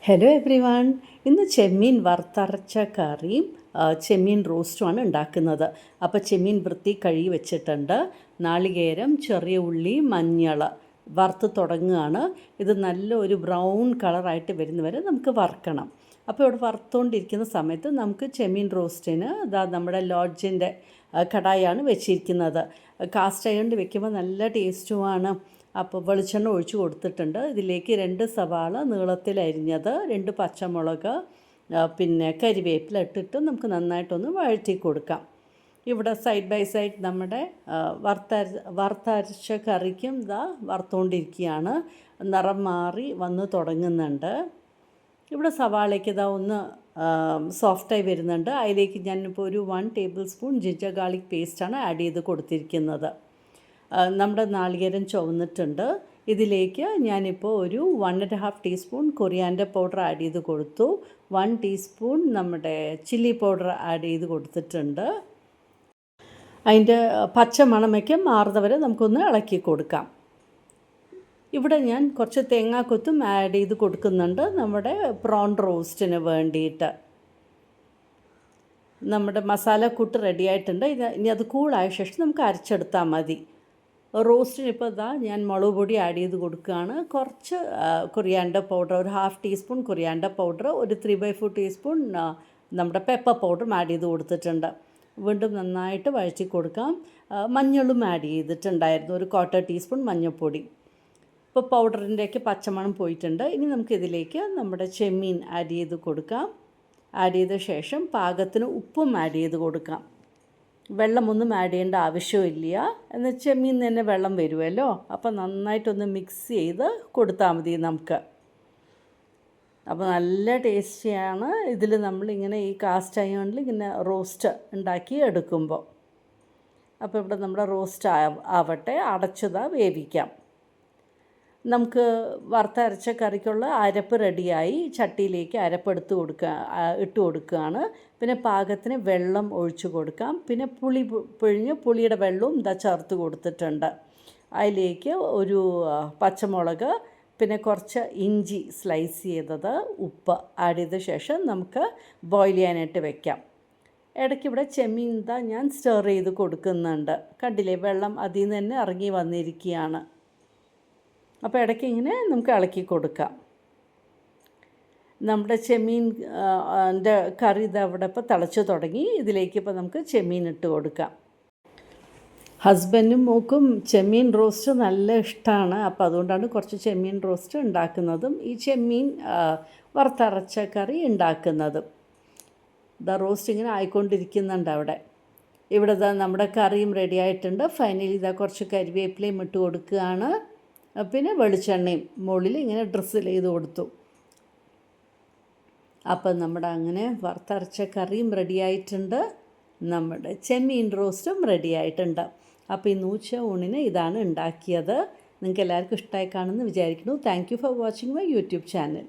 Hello every one. ഇന്ന് ചെമ്മീൻ വറുത്തരച്ച കറിയും ചെമ്മീൻ റോസ്റ്റുമാണ് ഉണ്ടാക്കുന്നത്. അപ്പോൾ ചെമ്മീൻ വൃത്തി കഴുകി വെച്ചിട്ടുണ്ട്. നാളികേരം, ചെറിയ ഉള്ളി, മഞ്ഞൾ വറുത്ത് തുടങ്ങുകയാണ്. ഇത് നല്ല ഒരു ബ്രൗൺ കളറായിട്ട് വരുന്നവരെ നമുക്ക് വറുക്കണം. അപ്പോൾ ഇവിടെ വറുത്തുകൊണ്ടിരിക്കുന്ന സമയത്ത് നമുക്ക് ചെമ്മീൻ റോസ്റ്റിന് നമ്മുടെ ലോഡ്ജിൻ്റെ കടായാണ് വെച്ചിരിക്കുന്നത്. കാസ്റ്റ് അയൺ വെക്കുമ്പോൾ നല്ല ടേസ്റ്റുമാണ്. അപ്പോൾ വെളിച്ചെണ്ണ ഒഴിച്ച് കൊടുത്തിട്ടുണ്ട്. ഇതിലേക്ക് 2 സവാള നീളത്തിൽ അരിഞ്ഞത്, 2 പച്ചമുളക്, പിന്നെ കരിവേപ്പില ഇട്ടിട്ട് നമുക്ക് നന്നായിട്ടൊന്ന് വഴറ്റി കൊടുക്കാം. ഇവിടെ സൈഡ് ബൈ സൈഡ് നമ്മുടെ വറുത്തരച്ച കറിക്കും വറുത്തുകൊണ്ടിരിക്കുകയാണ്. നിറം മാറി വന്ന് തുടങ്ങുന്നുണ്ട്. ഇവിടെ സവാളയ്ക്ക് ഒന്ന് സോഫ്റ്റായി വരുന്നുണ്ട്. അതിലേക്ക് ഞാനിപ്പോൾ ഒരു 1 ടേബിൾ സ്പൂൺ ജിഞ്ചർ ഗാർലിക് പേസ്റ്റാണ് ആഡ് ചെയ്ത് കൊടുത്തിരിക്കുന്നത്. നമ്മുടെ നാളികേരം ചുവന്നിട്ടുണ്ട്. ഇതിലേക്ക് ഞാനിപ്പോൾ ഒരു 1.5 ടീസ്പൂൺ കൊറിയാൻഡർ പൗഡർ ആഡ് ചെയ്ത് കൊടുത്തു. 1 ടീസ്പൂൺ നമ്മുടെ ചില്ലി പൗഡർ ആഡ് ചെയ്ത് കൊടുത്തിട്ടുണ്ട്. അതിൻ്റെ പച്ച മണമൊക്കെ മാറുന്നവരെ നമുക്കൊന്ന് ഇളക്കി കൊടുക്കാം. ഇവിടെ ഞാൻ കുറച്ച് തേങ്ങാക്കൊത്തും ആഡ് ചെയ്ത് കൊടുക്കുന്നുണ്ട് നമ്മുടെ പ്രോൺ റോസ്റ്റിന് വേണ്ടിയിട്ട്. നമ്മുടെ മസാലക്കൂട്ട് റെഡി ആയിട്ടുണ്ട്. ഇനി അത് കൂളായ ശേഷം നമുക്ക് അരച്ചെടുത്താൽ മതി. റോസ്റ്റിന് ഇപ്പോൾ ഞാൻ മുളക് പൊടി ആഡ് ചെയ്ത് കൊടുക്കുകയാണ്. കുറച്ച് കൊറിയാൻഡർ പൗഡർ, ഒരു 1/2 ടീസ്പൂൺ കൊറിയാൻഡർ പൗഡർ, ഒരു 3/4 ടീസ്പൂൺ നമ്മുടെ പെപ്പർ പൗഡറും ആഡ് ചെയ്ത് കൊടുത്തിട്ടുണ്ട്. വീണ്ടും നന്നായിട്ട് വഴറ്റി കൊടുക്കാം. മഞ്ഞളും ആഡ് ചെയ്തിട്ടുണ്ടായിരുന്നു, ഒരു 1/4 ടീസ്പൂൺ മഞ്ഞൾപ്പൊടി. ഇപ്പോൾ പൗഡറിൻ്റെയൊക്കെ പച്ചമണം പോയിട്ടുണ്ട്. ഇനി നമുക്കിതിലേക്ക് നമ്മുടെ ചെമ്മീൻ ആഡ് ചെയ്ത് കൊടുക്കാം. ആഡ് ചെയ്ത ശേഷം പാകത്തിന് ഉപ്പും ആഡ് ചെയ്ത് കൊടുക്കാം. വെള്ളമൊന്നും ആഡ് ചെയ്യേണ്ട ആവശ്യമില്ല. എന്നാൽ ചെമ്മീൻ തന്നെ വെള്ളം വരുമല്ലോ. അപ്പോൾ നന്നായിട്ടൊന്ന് മിക്സ് ചെയ്ത് കൊടുത്താൽ മതി നമുക്ക്. അപ്പോൾ നല്ല ടേസ്റ്റിയാണ് ഇതിൽ നമ്മളിങ്ങനെ ഈ കാസ്റ്റ് അയണിൽ ഇങ്ങനെ റോസ്റ്റ് ഉണ്ടാക്കി എടുക്കുമ്പോൾ. അപ്പോൾ ഇവിടെ നമ്മുടെ റോസ്റ്റ് ആവട്ടെ, വേവിക്കാം. നമുക്ക് വറുത്തരച്ച കറിക്കുള്ള അരപ്പ് റെഡിയായി. ചട്ടിയിലേക്ക് അരപ്പ് ഇട്ട് കൊടുക്കുകയാണ്. പിന്നെ പാകത്തിന് വെള്ളം ഒഴിച്ച് കൊടുക്കാം. പിന്നെ പുളിയുടെ വെള്ളവും ചേർത്ത് കൊടുത്തിട്ടുണ്ട്. അതിലേക്ക് ഒരു പച്ചമുളക്, പിന്നെ കുറച്ച് ഇഞ്ചി സ്ലൈസ് ചെയ്തത്, ഉപ്പ് ആഡ് ചെയ്ത ശേഷം നമുക്ക് ബോയിൽ ചെയ്യാനായിട്ട് വെക്കാം. ഇടയ്ക്ക് ഇവിടെ ചെമ്മീൻ ഞാൻ സ്റ്റർ ചെയ്ത് കൊടുക്കുന്നുണ്ട്. കണ്ടില്ലേ, വെള്ളം അതിൽ നിന്ന് തന്നെ ഇറങ്ങി വന്നിരിക്കുകയാണ്. അപ്പോൾ ഇടയ്ക്ക് ഇങ്ങനെ നമുക്ക് ഇളക്കി കൊടുക്കാം. നമ്മുടെ ചെമ്മീൻ കറി അവിടെ ഇപ്പോൾ തിളച്ച് തുടങ്ങി. ഇതിലേക്ക് ഇപ്പോൾ നമുക്ക് ചെമ്മീൻ ഇട്ട് കൊടുക്കാം. ഹസ്ബൻഡും മോക്കും ചെമ്മീൻ റോസ്റ്റ് നല്ല ഇഷ്ടമാണ്. അപ്പോൾ അതുകൊണ്ടാണ് കുറച്ച് ചെമ്മീൻ റോസ്റ്റ് ഉണ്ടാക്കുന്നതും ഈ ചെമ്മീൻ വറുത്തരച്ച കറി ഉണ്ടാക്കുന്നതും. റോസ്റ്റ് ഇങ്ങനെ ആയിക്കൊണ്ടിരിക്കുന്നുണ്ട് അവിടെ. ഇവിടെ നമ്മുടെ കറിയും റെഡി ആയിട്ടുണ്ട്. ഫൈനലി കുറച്ച് കരിവേപ്പിലയും ഇട്ട് കൊടുക്കുകയാണ്. പിന്നെ വെളിച്ചെണ്ണയും മുകളിൽ ഇങ്ങനെ ഡ്രിസിൽ ചെയ്ത് കൊടുത്തു. അപ്പം നമ്മുടെ അങ്ങനെ വറുത്തരച്ച കറിയും റെഡിയായിട്ടുണ്ട്. നമ്മുടെ ചെമ്മീൻ റോസ്റ്റും റെഡിയായിട്ടുണ്ട്. അപ്പോൾ ഈ ഉച്ച ഊണിന് ഇതാണ് ഉണ്ടാക്കിയത്. നിങ്ങൾക്ക് എല്ലാവർക്കും ഇഷ്ടമായി കാണുമെന്ന് വിചാരിക്കുന്നു. Thank you for watching my YouTube channel.